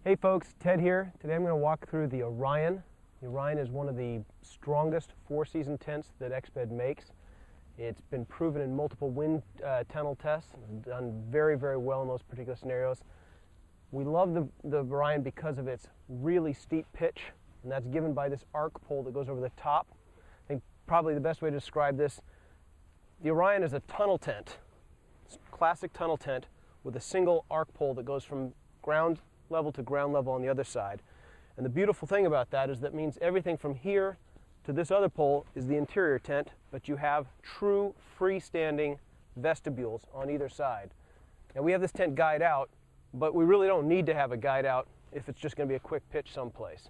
Hey folks, Ted here. Today I'm going to walk through the Orion. The Orion is one of the strongest four-season tents that Exped makes. It's been proven in multiple wind tunnel tests, done very, very well in those particular scenarios. We love the Orion because of its really steep pitch, and that's given by this arc pole that goes over the top. I think probably the best way to describe this, the Orion is a tunnel tent. It's a classic tunnel tent with a single arc pole that goes from ground level to ground level on the other side. And the beautiful thing about that is that means everything from here to this other pole is the interior tent, but you have true freestanding vestibules on either side. Now we have this tent guyed out, but we really don't need to have a guide out if it's just going to be a quick pitch someplace.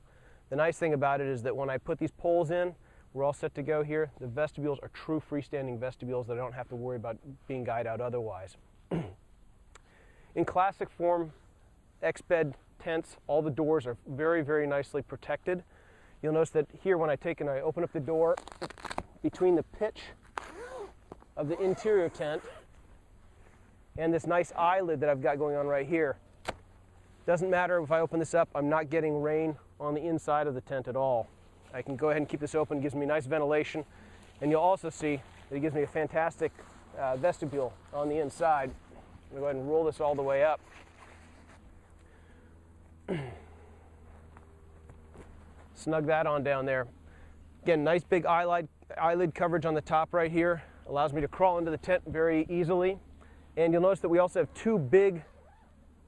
The nice thing about it is that when I put these poles in, we're all set to go here. The vestibules are true freestanding vestibules that I don't have to worry about being guyed out otherwise. In classic form, Exped tents, all the doors are very, very nicely protected. You'll notice that here when I open up the door between the pitch of the interior tent and this nice eyelid that I've got going on right here. Doesn't matter if I open this up, I'm not getting rain on the inside of the tent at all. I can go ahead and keep this open, it gives me nice ventilation, and you'll also see that it gives me a fantastic vestibule on the inside. I'm going to go ahead and roll this all the way up. Snug that on down there. Again, nice big eyelid coverage on the top right here. Allows me to crawl into the tent very easily. And you'll notice that we also have two big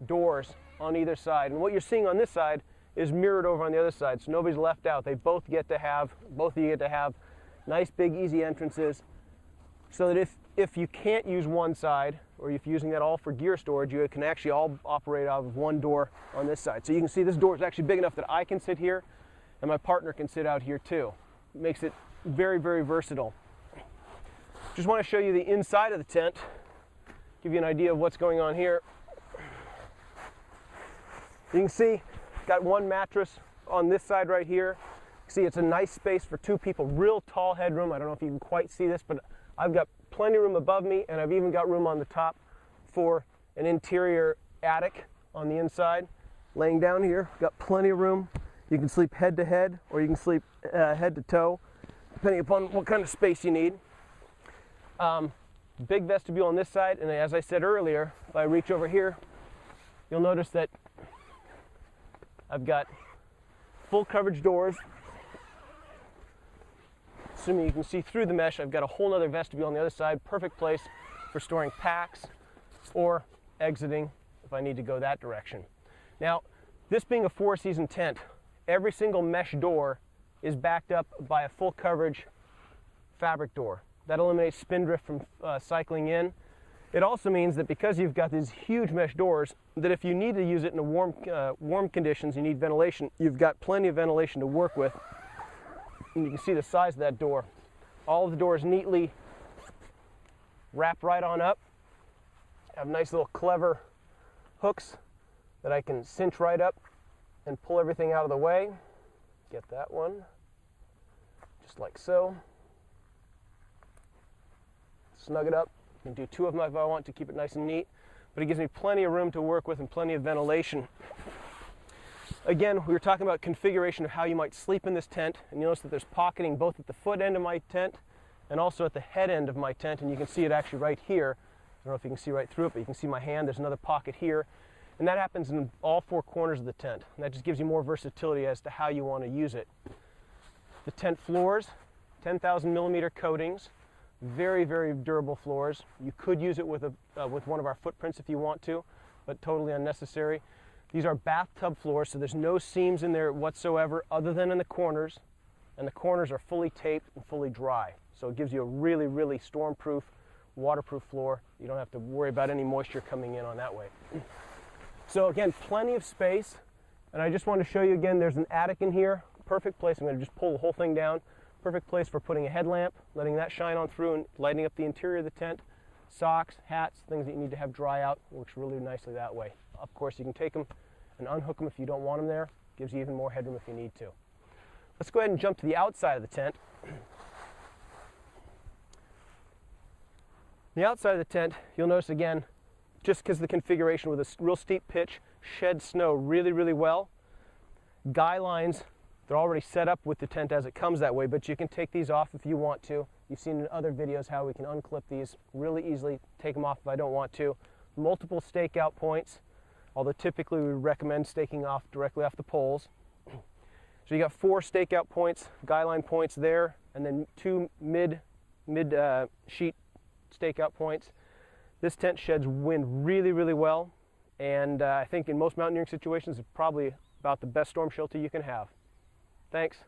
doors on either side. And what you're seeing on this side is mirrored over on the other side, so nobody's left out. They both of you get to have nice big easy entrances, so that if you can't use one side, or if you're using that all for gear storage, you can actually all operate out of one door on this side. So you can see this door is actually big enough that I can sit here and my partner can sit out here too. It makes it very, very versatile. Just want to show you the inside of the tent, give you an idea of what's going on here. You can see, got one mattress on this side right here. See, it's a nice space for two people, real tall headroom. I don't know if you can quite see this, but I've got plenty of room above me, and I've even got room on the top for an interior attic on the inside. Laying down here, got plenty of room. You can sleep head to head, or you can sleep head to toe, depending upon what kind of space you need. Big vestibule on this side, and as I said earlier, if I reach over here, you'll notice that I've got full coverage doors. Assuming you can see through the mesh, I've got a whole other vestibule on the other side. Perfect place for storing packs or exiting if I need to go that direction. Now, this being a four-season tent, every single mesh door is backed up by a full coverage fabric door. That eliminates spindrift from cycling in. It also means that because you've got these huge mesh doors, that if you need to use it in warm conditions, you need ventilation, you've got plenty of ventilation to work with. And you can see the size of that door. All of the doors neatly wrap right on up. Have nice little clever hooks that I can cinch right up and pull everything out of the way. Get that one, just like so. Snug it up. I can do two of them if I want to keep it nice and neat, but it gives me plenty of room to work with and plenty of ventilation. Again, we were talking about configuration of how you might sleep in this tent, and you'll notice that there's pocketing both at the foot end of my tent and also at the head end of my tent, and you can see it actually right here. I don't know if you can see right through it, but you can see my hand. There's another pocket here, and that happens in all four corners of the tent, and that just gives you more versatility as to how you want to use it. The tent floors, 10,000 millimeter coatings, very, very durable floors. You could use it with one of our footprints if you want to, but totally unnecessary. These are bathtub floors, so there's no seams in there whatsoever other than in the corners, and the corners are fully taped and fully dry. So it gives you a really, really storm-proof, waterproof floor. You don't have to worry about any moisture coming in on that way. So again, plenty of space, and I just want to show you again, there's an attic in here. Perfect place. I'm going to just pull the whole thing down. Perfect place for putting a headlamp, letting that shine on through and lighting up the interior of the tent. Socks, hats, things that you need to have dry out. Works really nicely that way. Of course, you can take them and unhook them if you don't want them there. Gives you even more headroom if you need to. Let's go ahead and jump to the outside of the tent. The outside of the tent, you'll notice again, just because the configuration with a real steep pitch sheds snow really, really well. Guy lines, they're already set up with the tent as it comes that way, but you can take these off if you want to. You've seen in other videos how we can unclip these really easily, take them off if I don't want to. Multiple stakeout points, although typically we recommend staking off directly off the poles. So you got 4 stakeout points, guy line points there, and then 2 mid sheet stakeout points. This tent sheds wind really, really well, and I think in most mountaineering situations it's probably about the best storm shelter you can have. Thanks.